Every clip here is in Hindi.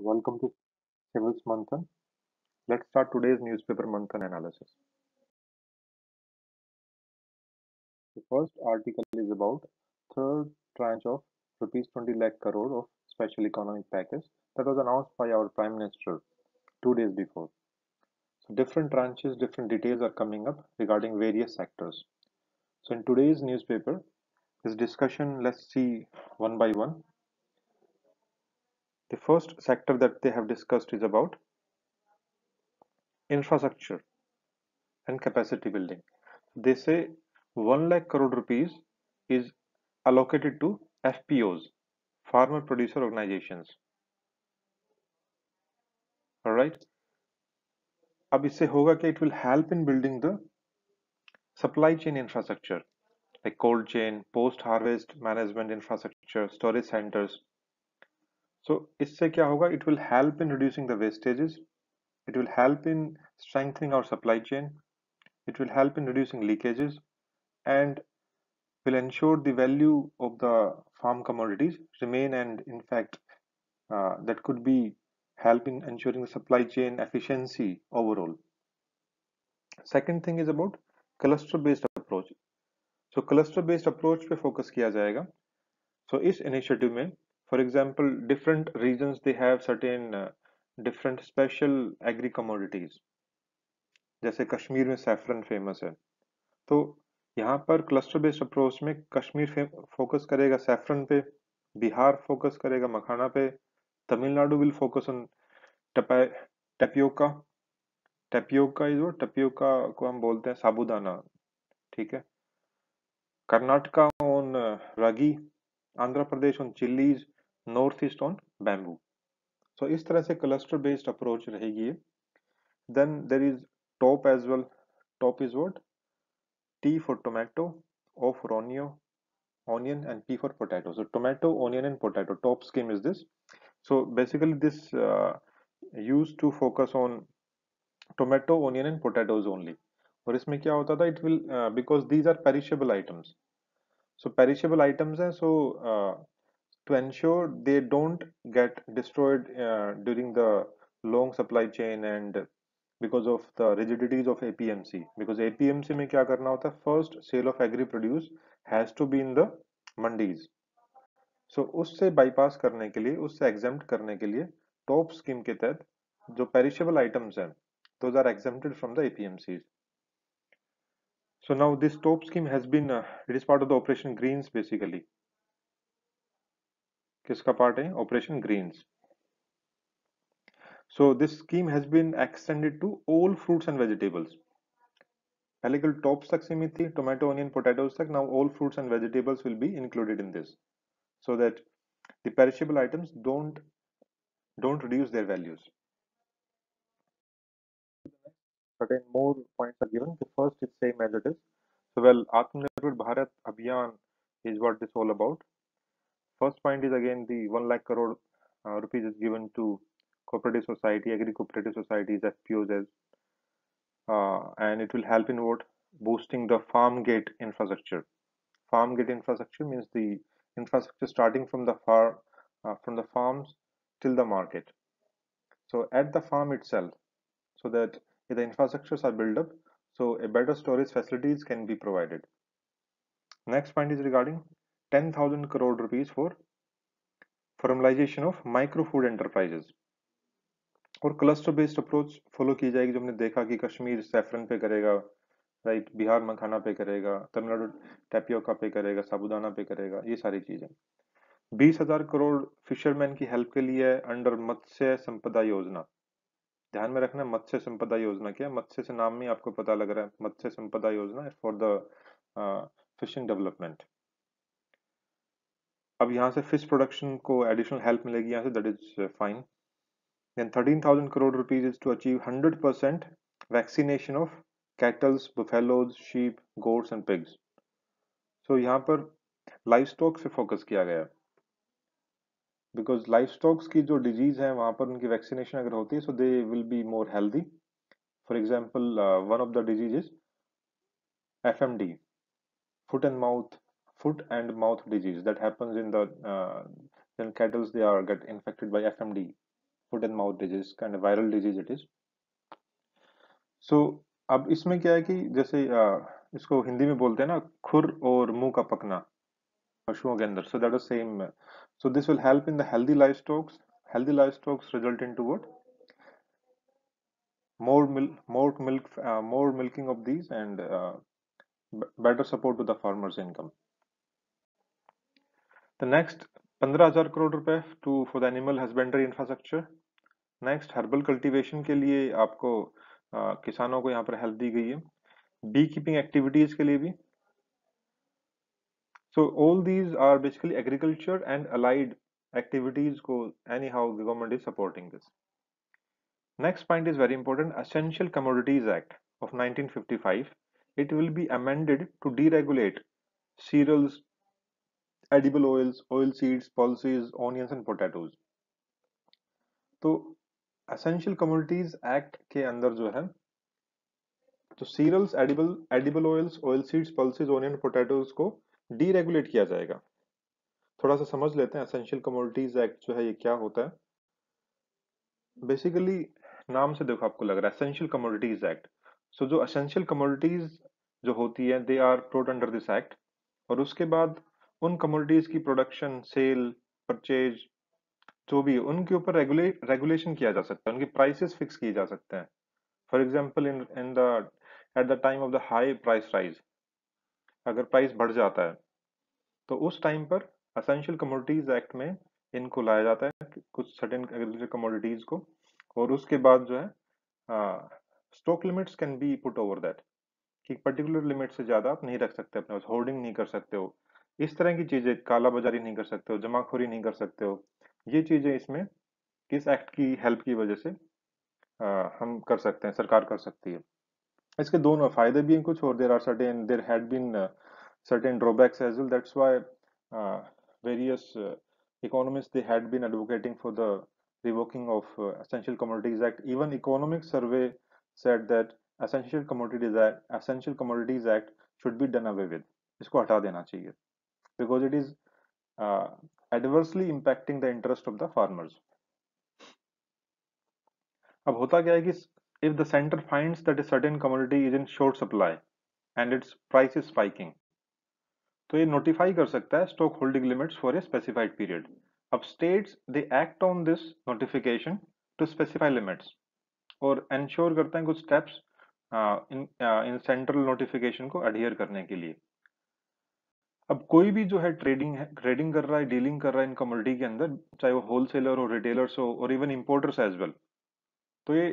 Welcome to Civil's Manthan. Let's start today's newspaper Manthan analysis. The first article is about third tranche of rupees 20 lakh crore of special economic package that was announced by our Prime Minister 2 days before. So different tranches, different details are coming up regarding various sectors. So in today's newspaper, this discussion, let's see one by one. The first sector that they have discussed is about infrastructure and capacity building. They say 1 lakh crore rupees is allocated to FPOs, farmer producer organizations. All right. अब इससे होगा कि it will help in building the supply chain infrastructure like cold chain, post harvest management infrastructure, storage centers. So इससे क्या होगा? It will help in reducing the wastages. It will help in strengthening our supply chain. It will help in reducing leakages and will ensure the value of the farm commodities remain, and in fact that could be help in ensuring the supply chain efficiency overall. Second thing is about cluster based approach. So cluster based approach पे focus किया जाएगा. So इस initiative में for example different regions they have certain different special agri commodities. जैसे कश्मीर में सैफरन फेमस है, तो यहाँ पर क्लस्टर बेस्ड अप्रोच में कश्मीर फोकस करेगा सैफरन पे, बिहार फोकस करेगा मखाना पे, Tamil Nadu will focus on tapioca. Tapioca is वो, टेपियोका को हम बोलते हैं साबूदाना, ठीक है. Karnataka on ragi, Andhra Pradesh on chillies, North East on bamboo. So इस तरह से क्लस्टर बेस्ड अप्रोच रहेगी ये. Then there is TOP as well. TOP is what? T for tomato, O for onion, and P for potato. So tomato, onion, and potato. Top scheme is this. So basically, this used to focus on tomato, onion, and potatoes only. और इसमें क्या होता था? It will because these are perishable items. So perishable items हैं. So to ensure they don't get destroyed during the long supply chain and because of the rigidities of APMC. Because APMC में क्या करना होता है? First sale of agri produce has to be in the mandis. So उससे bypass करने के लिए, उससे exempt करने के लिए top scheme के तहत जो perishable items हैं, those are exempted from the APMCs. So now this top scheme has been it is part of the Operation Greens basically. किसका part है? Operation Greens. So this scheme has been extended to all fruits and vegetables. पहले केवल टॉप्स तक सीमित थी, टोमेटो, ऑनियन, पोटैटोज तक. Now all fruits and vegetables will be included in this so that the perishable items don't reduce their values. Certain more points are given. The first is same as it is. So well, Atmanirbhar Bharat Abhiyan is what this all about. First point is again the 1 lakh crore rupees is given to cooperative society, agri cooperative societies, FPOs, as and it will help in what? Boosting the farm gate infrastructure. Farm gate infrastructure means the infrastructure starting from the from the farms till the market. So at the farm itself, so that if the infrastructures are built up, so a better storage facilities can be provided. Next point is regarding 10,000 crore rupees for formalization of micro food enterprises. और क्लस्टर बेस्ड अप्रोच फॉलो की जाएगी, जो हमने देखा कि कश्मीर सैफरन पे करेगा, राइट, बिहार मखाना पे करेगा, तमिलनाडु टैपियोका पे करेगा, साबूदाना पे करेगा, ये सारी चीजें. 20,000 करोड़ फिशरमैन की हेल्प के लिए अंडर मत्स्य संपदा योजना. ध्यान में रखना मत्स्य संपदा योजना क्या है. मत्स्य से नाम में आपको पता लग रहा है, मत्स्य संपदा योजना फॉर द फिशिंग डेवलपमेंट. अब यहाँ से फिश प्रोडक्शन को एडिशनल हेल्प मिलेगी यहाँ से, that is fine. Then 13,000 crore rupees is to achieve 100% vaccination of cattle, buffaloes, sheep, goats and pigs. So यहाँ पर लाइवस्टॉक से फोकस किया गया है, बिकॉज लाइवस्टॉक्स की जो डिजीज है वहां पर उनकी वैक्सीनेशन अगर होती है, so they will be more healthy. For example one of the disease is FMD, foot and mouth disease that happens in the when cattle they are get infected by FMD. Foot and mouth disease kind of viral disease it is. So अब इसमें क्या है कि जैसे इसको हिंदी में बोलते हैं ना, खुर और मुंह का पकना पशुओं के अंदर, so that is same. So this will help in the healthy live stocks result into what, more milking of these, and better support to the farmers income. The next 15,000 crore रुपए to for the animal husbandry infrastructure. Next herbal cultivation के लिए आपको किसानों को यहाँ पर हेल्प दी गई है, बी कीपिंग एक्टिविटीज के लिए भी। So all these are basically agriculture and allied activities को anyhow government is supporting this. Next point is very important. Essential Commodities Act of 1955. It will be amended to deregulate cereals, edible oils, oil seeds, pulses, onions and potatoes. तो Essential Commodities Act के अंदर जो है, तो cereals, edible oils, oil seeds, pulses, onion, potatoes को deregulate किया जाएगा। थोड़ा सा समझ लेते हैं Essential Commodities Act जो है ये क्या होता है। बेसिकली नाम से देखो आपको लग रहा है एसेंशियल कमोडिटीज एक्ट। सो जो एसेंशियल कमोडिटीज जो होती है they are protected under this act, और उसके बाद उन कमोडिटीज की प्रोडक्शन, सेल, परचेज जो भी है उनके ऊपर रेगुलेशन किया जा सकता है, उनकी प्राइसेस फिक्स किए जा सकते हैं। For example in the at the time of the high price rise, अगर प्राइस बढ़ जाता है तो उस टाइम पर एसेंशियल कमोडिटीज एक्ट में इनको लाया जाता है कुछ सर्टेन एग्रीकल्चर कमोडिटीज को, और उसके बाद जो है stock limits can be put over that, कि पर्टिकुलर लिमिट से ज्यादा आप नहीं रख सकते अपने पास, होर्डिंग नहीं कर सकते हो, इस तरह की चीजें, काला बाजारी नहीं कर सकते हो, जमाखोरी नहीं कर सकते हो। ये चीजें इसमें इस एक्ट की हेल्प की वजह से हम कर सकते हैं, सरकार कर सकती है। इसके दोनों फायदे भी हैं कुछ, और there had been certain drawbacks as well. That's why various economists they had been advocating for the revoking of Essential Commodities Act. Even Economic Survey said that Essential Commodities Act should be done away with. इसको हटा देना चाहिए because it is uh, adversely impacting the interest of the farmers. अब होता क्या है कि if the center finds that a certain commodity is in short supply and its price is spiking, तो ये नोटिफाई कर सकता है stock holding limits for a specified period. अब states they act on this notification to specify limits और एंश्योर करते हैं कुछ स्टेप्स इन सेंट्रल नोटिफिकेशन को अडहियर करने के लिए। अब कोई भी जो है ट्रेडिंग कर रहा है, डीलिंग कर रहा है इन कमोडिटी के अंदर, चाहे वो होलसेलर हो, रिटेलर्स हो, और इवन इंपोर्टर्स एज वेल, तो ये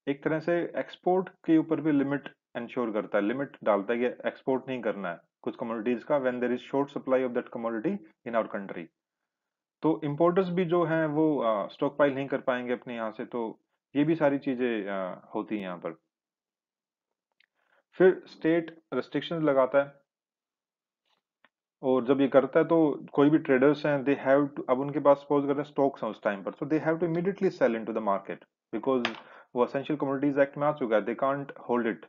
एक तरह से एक्सपोर्ट के ऊपर भी लिमिट इंश्योर करता है, लिमिट डालता है कि एक्सपोर्ट नहीं करना है कुछ कमोडिटीज का when there is short supply of that commodity in our country. तो इंपोर्टर्स भी जो हैं वो स्टॉक पाइल नहीं कर पाएंगे अपने यहाँ से, तो ये भी सारी चीजें होती हैं यहाँ पर। फिर स्टेट रेस्ट्रिक्शंस लगाता है, और जब ये करता है तो कोई भी ट्रेडर्स हैं दे हैव टू, अब उनके पास सपोज करते हैं स्टॉक्स हैं उस टाइम पर, तो they have to immediately sell into the market because वो एसेंशियल कमोडिटीज एक्ट में आ चुका है, they can't hold it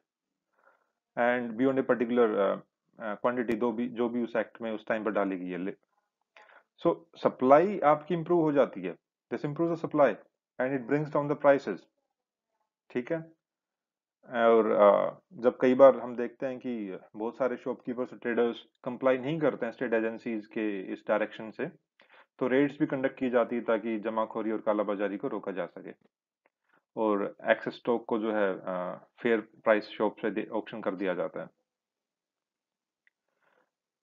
and beyond a particular quantity जो भी उस एक्ट में उस टाइम पर डाली गई है। सो सप्लाई आपकी इंप्रूव हो जाती है, this improve the supply and it brings down the prices. ठीक है, और जब कई बार हम देखते हैं कि बहुत सारे शॉपकीपर्स ट्रेडर्स कंप्लाई नहीं करते हैं स्टेट एजेंसीज के इस डायरेक्शन से, तो रेड्स भी कंडक्ट की जाती है ताकि जमाखोरी और कालाबाजारी को रोका जा सके, और एक्सेस स्टॉक को जो है फेयर प्राइस शॉप से ऑक्शन कर दिया जाता है।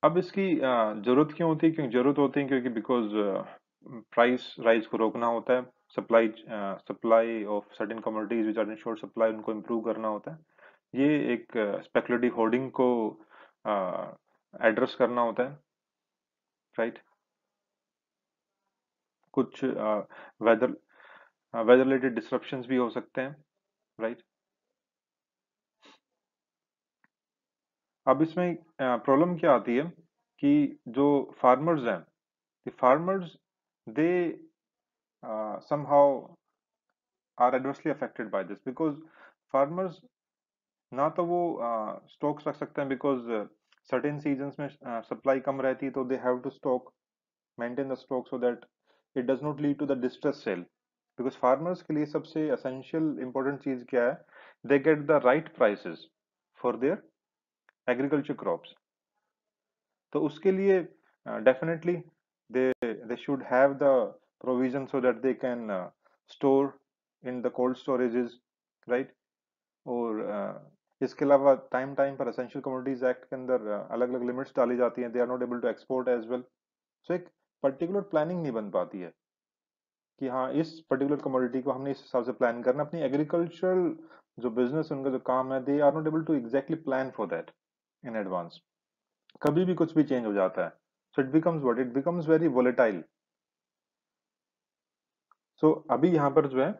अब इसकी जरूरत क्यों होती है? क्यों जरूरत होती है? क्योंकि बिकॉज प्राइस राइज को रोकना होता है, supply of certain commodities which are in short supply उनको इम्प्रूव करना होता है। ये एक स्पेकुलेटिव होर्डिंग को एड्रेस करना होता है, राइट। कुछ वेदर वेदर रिलेटेड डिसरप्शंस भी हो सकते हैं, राइट। अब इसमें प्रॉब्लम क्या आती है कि जो फार्मर्स हैं, farmers they somehow are adversely affected by this because farmers ना तो वो स्टॉक्स रख सकते हैं बिकॉज सर्टेन सीजन्स में सप्लाई कम रहती है, तो they have to stock maintain the stock so that it does not lead to the distress sale. Because farmers के लिए सबसे असेंशियल इंपॉर्टेंट चीज क्या है, they get the right prices for their agriculture crops. तो उसके लिए definitely they should have the provision so that they can store in the cold storages, right. और इसके अलावा टाइम टाइम पर एसेंशियल कमोडिटीज एक्ट के अंदर अलग अलग लिमिट्स डाली जाती हैं, they are not able to export as well. So एक पर्टिकुलर प्लानिंग नहीं बन पाती है कि हाँ इस पर्टिकुलर कमोडिटी को हमने इस हिसाब से प्लान करना। अपनी एग्रीकल्चरल जो बिजनेस उनका जो काम है, they are not able to exactly plan for that in advance. कभी भी कुछ भी चेंज हो जाता है, so it becomes what, it becomes very volatile. So अभी यहाँ पर जो है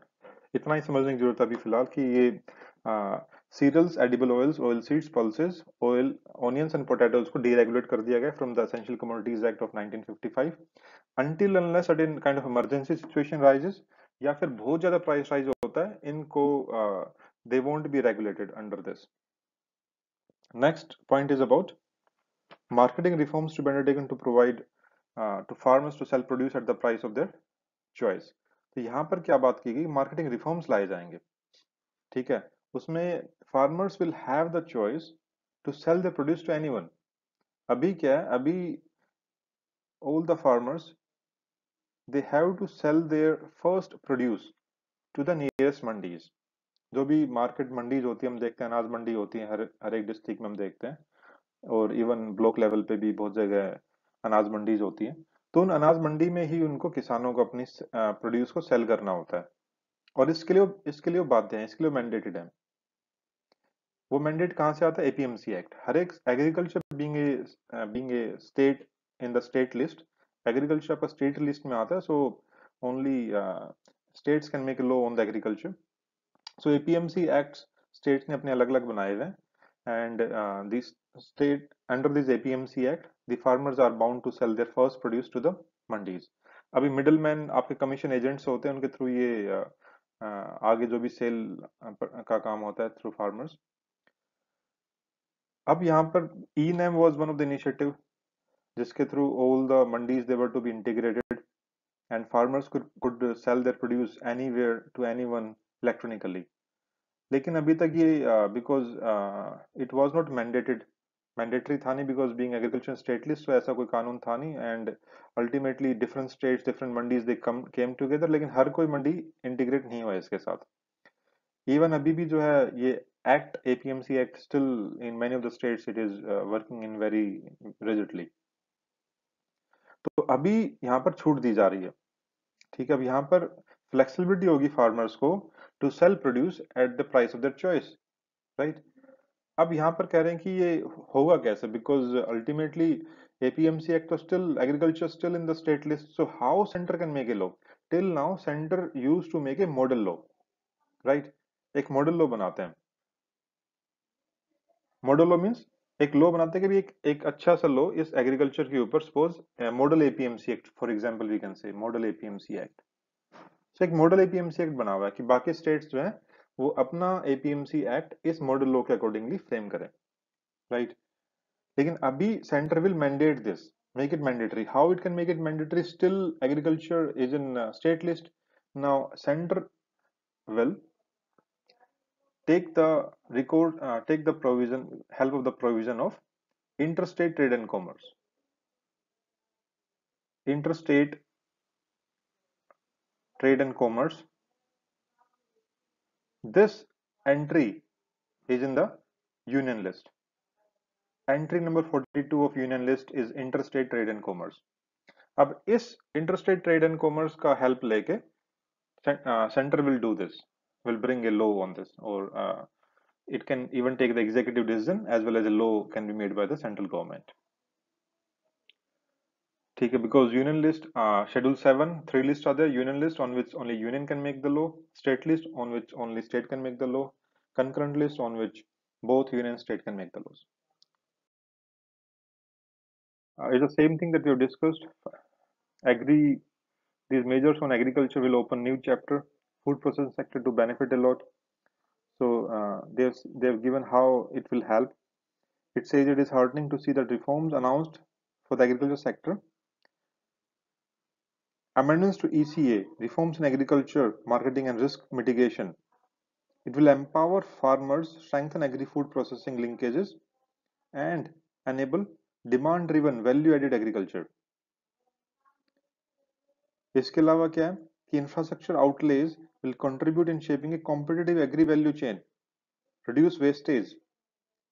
इतना ही समझने की जरूरत है अभी फिलहाल कि ये cereals, edible oils, oil seeds, pulses, oil, onions and potatoes को डीरेगुलेट कर दिया गया from the essential commodities act of 1955 until unless certain kind of emergency situation rises या फिर बहुत ज्यादा प्राइस राइज होता है, इनको they won't be regulated under this. Next point is about marketing reforms to be undertaken to provide to farmers to sell produce at the price of their choice. तो यहाँ पर क्या बात की गई, मार्केटिंग रिफॉर्म्स लाए जाएंगे, ठीक है। उसमें farmers will have the choice to sell the produce to anyone. अभी क्या है, अभी all the farmers they have to sell their first produce to the nearest mandis. जो भी मार्केट मंडीज होती है, हम देखते हैं अनाज मंडी होती है हर एक डिस्ट्रिक्ट में हम देखते हैं, और इवन ब्लॉक लेवल पे भी बहुत जगह अनाज मंडीज होती है। तो उन अनाज मंडी में ही उनको किसानों को अपनी प्रोड्यूस को सेल करना होता है, और इसके लिए वो बाध्य है, इसके लिए मैंडेटेड है। वो मैंडेट कहाँ से आता है, एपीएमसी एक्ट। हर एक agriculture being a state in the state list, agriculture आपका स्टेट लिस्ट में आता है, so only states can make a law on the agriculture. So APMC acts states ने अपने अलग अलग बनाए हुए हैं, and this state under this APMC act the farmers are bound to sell their first produce to the mandis. अभी मिडिल मैन आपके कमीशन एजेंट्स होते हैं, उनके थ्रू ये आगे जो भी सेल का काम होता है थ्रू फार्मर्स। अब यहाँ पर e NAM was one of the initiative जिसके through all the mandis they were to be integrated and farmers could sell their produce anywhere to anyone electronically। लेकिन अभी तक ये because it was not mandatory था नहीं, because being agriculture state list, तो ऐसा कोई कानून था नहीं, and ultimately different states, different mandis they came together, लेकिन हर कोई मंडी इंटीग्रेट नहीं हुआ इसके साथ। इवन अभी भी जो है ये act, APMC act, still in many of the states it is working in very rigidly. तो अभी यहाँ पर छूट दी जा रही है, ठीक है। अब यहाँ पर फ्लेक्सिबिलिटी होगी फार्मर्स को to sell produce at the price of their choice, right. अब यहाँ पर कह रहे हैं कि ये होगा कैसे, बिकॉज अल्टीमेटली एपीएमसी एक्ट तो still, agriculture still in the state list, so how centre can make a law. Till now centre use to make a model law, right. एक मॉडल लॉ बनाते हैं, मॉडल लॉ मीन्स एक लॉ बनाते हैं कि भी एक अच्छा सा लॉ इस एग्रीकल्चर के ऊपर, suppose model APMC act for example we can say model APMC act. So एक मॉडल एपीएमसी एक्ट बना हुआ है कि बाकी स्टेट्स जो है वो अपना एपीएमसी एक्ट इस मॉडल लॉ के अकॉर्डिंगली फ्रेम करें, राइट। लेकिन अभी centre will mandate this, make it mandatory. How it can make it mandatory? Still agriculture is in state list. Now center will take the provision, help of the provision of interstate trade and commerce. Interstate trade and commerce, this entry is in the union list. Entry number 42 of union list is interstate trade and commerce. अब इस interstate trade and commerce का help लेके center will do this, will bring a law on this, or it can even take the executive decision as well as a law can be made by the central government, ठीक है। because union list schedule 7 3 lists are there, union list on which only union can make the law, state list on which only state can make the law, concurrent list on which both union and state can make the laws. It's the same thing that we have discussed. Agree, these measures on agriculture will open new chapter, food processing sector to benefit a lot. So they've given how it will help. It says it is heartening to see that reforms announced for the agriculture sector Amendments to ECA, reforms in agriculture, marketing and risk mitigation. It will empower farmers, strengthen agri-food processing linkages, and enable demand-driven value-added agriculture. इसके अलावा क्या है कि infrastructure outlays will contribute in shaping a competitive agri-value chain, reduce wastage,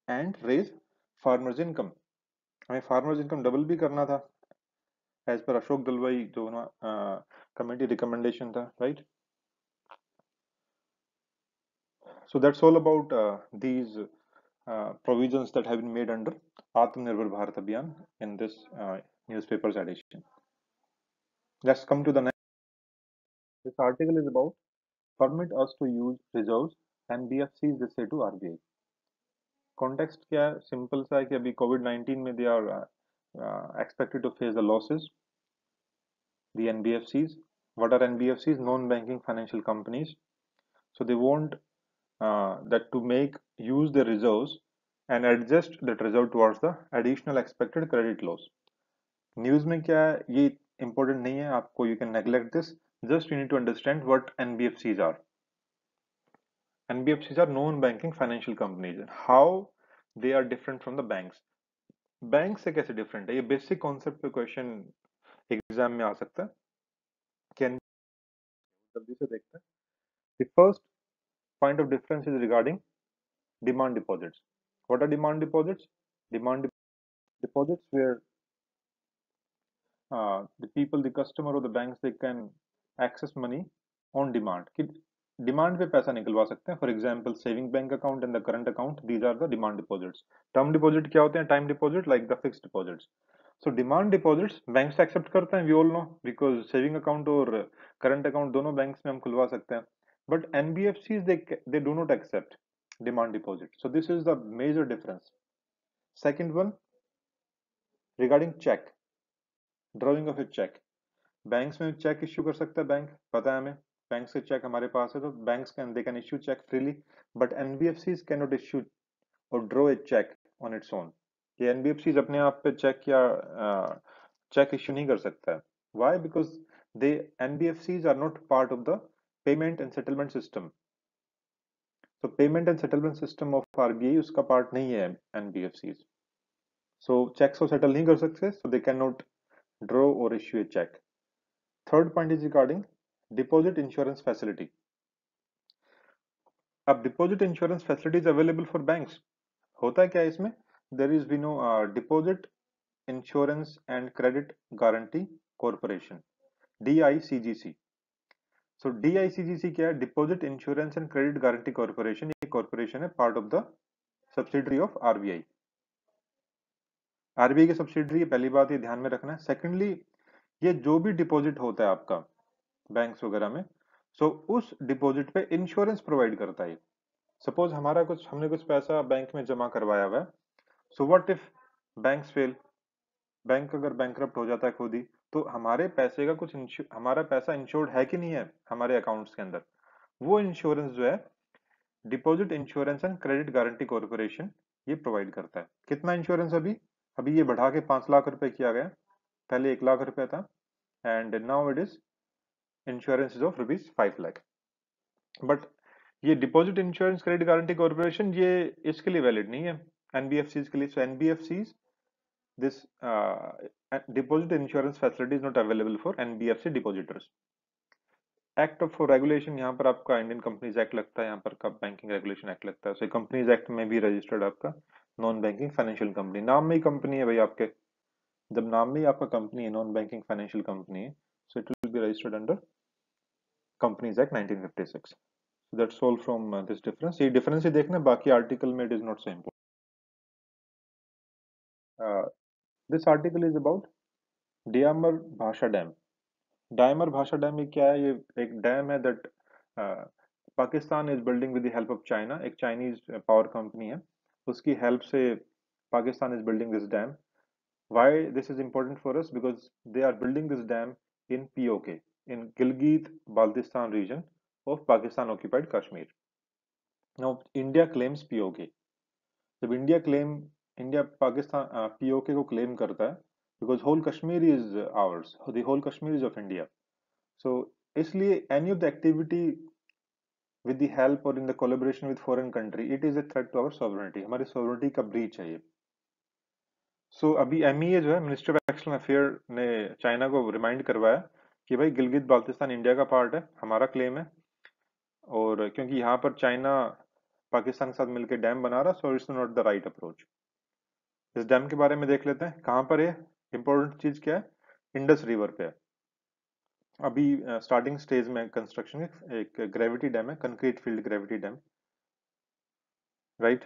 and raise farmers' income. हमें farmers' income डबल भी करना था as per अशोक दलवाई जो कमेटी रिकमेंडेशन था, right? So that's all about these provisions that have been made under Atmanirbhar Bharat Abhiyan in this newspaper's edition. Let's come to the next. This article is about permit us to use reserves NBFCs they say to RBI. Context क्या है? Simple सा है कि अभी COVID-19 में they are expected to face the losses. The NBFCs. What are NBFCs? Non-banking financial companies. So they want that to make use the reserves and adjust that reserve towards the additional expected credit loss. News में क्या है ये इंपॉर्टेंट नहीं है आपको, you can neglect this, just you need to understand what NBFCs are. NBFCs are non banking financial companies. How they are different from the banks. Bank से कैसे डिफरेंट है, ये बेसिक कॉन्सेप्ट पे क्वेश्चन एग्जाम में आ सकता है. कैन जल्दी से देखते हैं. The first point of difference is regarding demand deposits. What are demand deposits? Demand deposits where the people, the customer or the banks, they can access money on demand. कि डिमांड पे पैसा निकलवा सकते हैं. For example saving bank account and the current account, these are the demand deposits. Term deposit क्या होते हैं? Time deposit like the fixed deposits. So demand deposits bank से एक्सेप्ट करते हैं, we all know, because saving account और करंट अकाउंट दोनों बैंक्स में हम खुलवा सकते हैं. But NBFCs they do not accept demand deposit. So this is the major difference. Second one regarding cheque, drawing of a cheque. Banks में चेक इश्यू कर सकता है बैंक, पता है हमें, बैंक से चेक हमारे पास है तो banks can they can issue cheque freely. But NBFCs can not issue और draw a cheque on its own. ये एनबीएफसीज अपने आप पे चेक या चेक इश्यू नहीं कर सकता है. Why? Because they NBFCs are not part of the payment and settlement system. तो payment and settlement system of RBI उसका पार्ट नहीं है एनबीएफसीज. सो चेक्स को सेटल नहीं कर सकते, so they can not draw और issue a check. Third point is regarding deposit insurance facility. अब deposit insurance facility is available for banks. होता है क्या इसमें? There is we know Deposit Insurance and Credit Guarantee Corporation, DICGC. So DICGC क्या है? Deposit Insurance and Credit Guarantee Corporation. ये corporation है part of the subsidiary of RBI. RBI की subsidiary है, पहली बात ये ध्यान में रखना है. Secondly, ये जो भी डिपॉजिट होता है आपका बैंक्स वगैरह में, सो उस डिपॉजिट पे इंश्योरेंस प्रोवाइड करता है. सपोज हमने कुछ पैसा बैंक में जमा करवाया हुआ है. So what if banks fail, bank अगर बैंकरप्ट हो जाता है खुद ही, तो हमारे पैसे का हमारा पैसा इंश्योर्ड है कि नहीं है हमारे अकाउंट्स के अंदर, वो इंश्योरेंस जो है deposit insurance and credit guarantee corporation ये प्रोवाइड करता है. कितना इंश्योरेंस? अभी अभी ये बढ़ा के 5 लाख रुपए किया गया. पहले 1 लाख रुपए था and now it is insurance of ₹5 lakh. But ये deposit insurance credit guarantee corporation ये इसके लिए वैलिड नहीं है एनबीएफसीज के लिए. So NBFCs this deposit insurance facility is not available for NBFC depositors. Act of regulation, यहाँ पर आपका इंडियन कंपनीज एक्ट लगता है, यहाँ पर का बैंकिंग रेगुलेशन एक्ट लगता है. सो कंपनीज एक्ट में भी रजिस्टर्ड आपका नॉन बैंकिंग फाइनेंशियल कंपनी, नाम में ही कंपनी है भाई आपके, जब नाम में ही आपका कंपनी है, नॉन बैंकिंग फाइनेंशियल कंपनी है, so it will be registered under companies act 1956. So that's all from this difference. ये difference ही देखना, बाकी article में it is not so important. This article is about Diamar Bhasha Dam. Diamar Bhasha Dam ये क्या है? ये एक डैम है that Pakistan is building with the help of China. एक Chinese power company है, उसकी help से Pakistan is building this dam. Why this is important for us? Because they are building this dam in POK, in Gilgit-Baltistan region of Pakistan occupied Kashmir. Now India claims POK. जब इंडिया पाकिस्तान पीओके को क्लेम करता है, because whole Kashmir is ours, the whole Kashmir is of India. So इसलिए any of the activity with the help or in the collaboration with foreign country, it is a threat to our sovereignty. हमारी sovereignty का breach है ये. सो अभी MEA जो है, मिनिस्ट्री ऑफ एक्सटर्नल अफेयर ने चाइना को रिमाइंड करवाया कि भाई गिलगित बाल्टिस्तान इंडिया का पार्ट है, हमारा क्लेम है, और क्योंकि यहाँ पर चाइना पाकिस्तान के साथ मिलकर डैम बना रहा, so it's not the right approach. इस डैम के बारे में देख लेते हैं, कहाँ पर है, इंपॉर्टेंट चीज क्या है, इंडस रिवर पे है. अभी स्टार्टिंग स्टेज में कंस्ट्रक्शन, एक ग्रेविटी डैम है, concrete field gravity dam, right.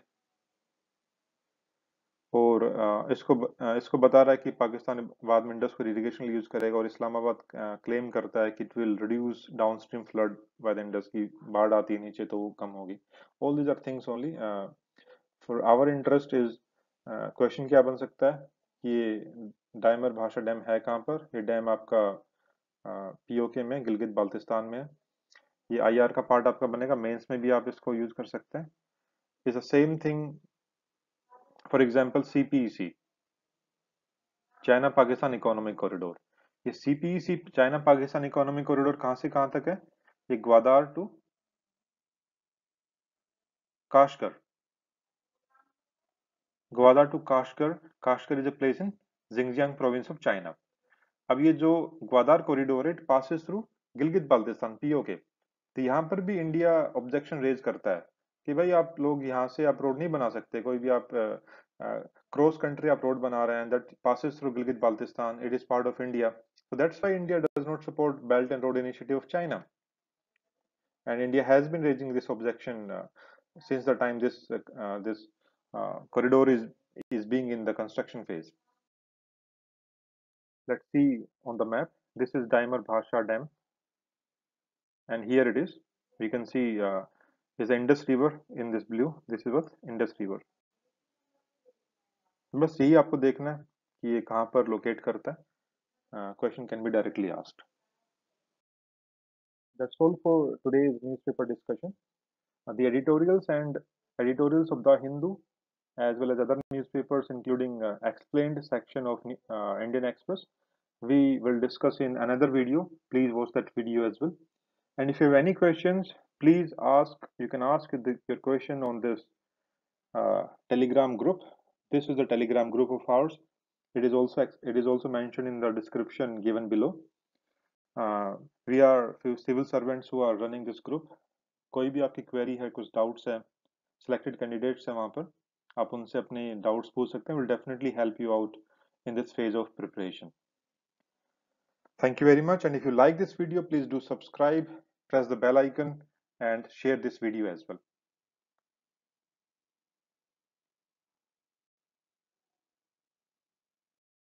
और इसको बता रहा है कि पाकिस्तान बाद में इंडस को इरिगेशन यूज करेगा, और इस्लामाबाद क्लेम करता है कि it will reduce downstream flood by the Indus, की बाढ़ आती है नीचे तो वो कम होगी. All these are things only for our interest. Is question क्या बन सकता है कि ये डायमर भाषा डैम है कहाँ पर. ये डैम आपका POK में, गिलगित बाल्टिस्तान में है. ये IR का पार्ट आपका बनेगा, मेंस में भी आप इसको यूज कर सकते हैं. It's the same thing for example CPEC, China Pakistan economic corridor. ये CPEC China Pakistan economic corridor कहाँ से कहाँ तक है, ये Gwadar to Kashgar. Gwadar to Kashgar. Kashgar is a place in Xinjiang province of China. अब ये जो ग्वादार कॉरिडोर है, it passes through Gilgit Baltistan, POK. तो यहाँ पर भी इंडिया ऑब्जेक्शन रेज करता है कि भाई आप लोग यहाँ से आप रोड नहीं बना सकते, कोई भी आप क्रॉस कंट्री आप रोड बना रहे हैं, that passes through Gilgit Baltistan, it is part of India. So that's why India does not support Belt and Road Initiative of China. And India has been raising this objection since the time this corridor is being in the construction phase. Let's see on the map. This is Daimar Bhasha Dam, and here it is. We can see is the Indus River in this blue. This is what Indus River. बस यही आपको देखना है कि ये कहाँ पर लोकेट करता है. Question can be directly asked. That's all for today's newspaper discussion. The editorials of The Hindu, as well as other newspapers, including explained section of Indian Express, we will discuss in another video. Please watch that video as well. And if you have any questions, please ask. You can ask your question on this Telegram group. This is the Telegram group of ours. It is also mentioned in the description given below. We are few civil servants who are running this group. कोई भी आपकी क्वेरी है, कुछ डाउट्स है, सिलेक्टेड कैंडिडेट्स हैं वहाँ पर, आप उनसे अपने डाउट्स पूछ सकते हैं. Will definitely help you out in this phase of preparation. Thank you very much, and if you like this video, please do subscribe, press the bell icon, and share this video as well.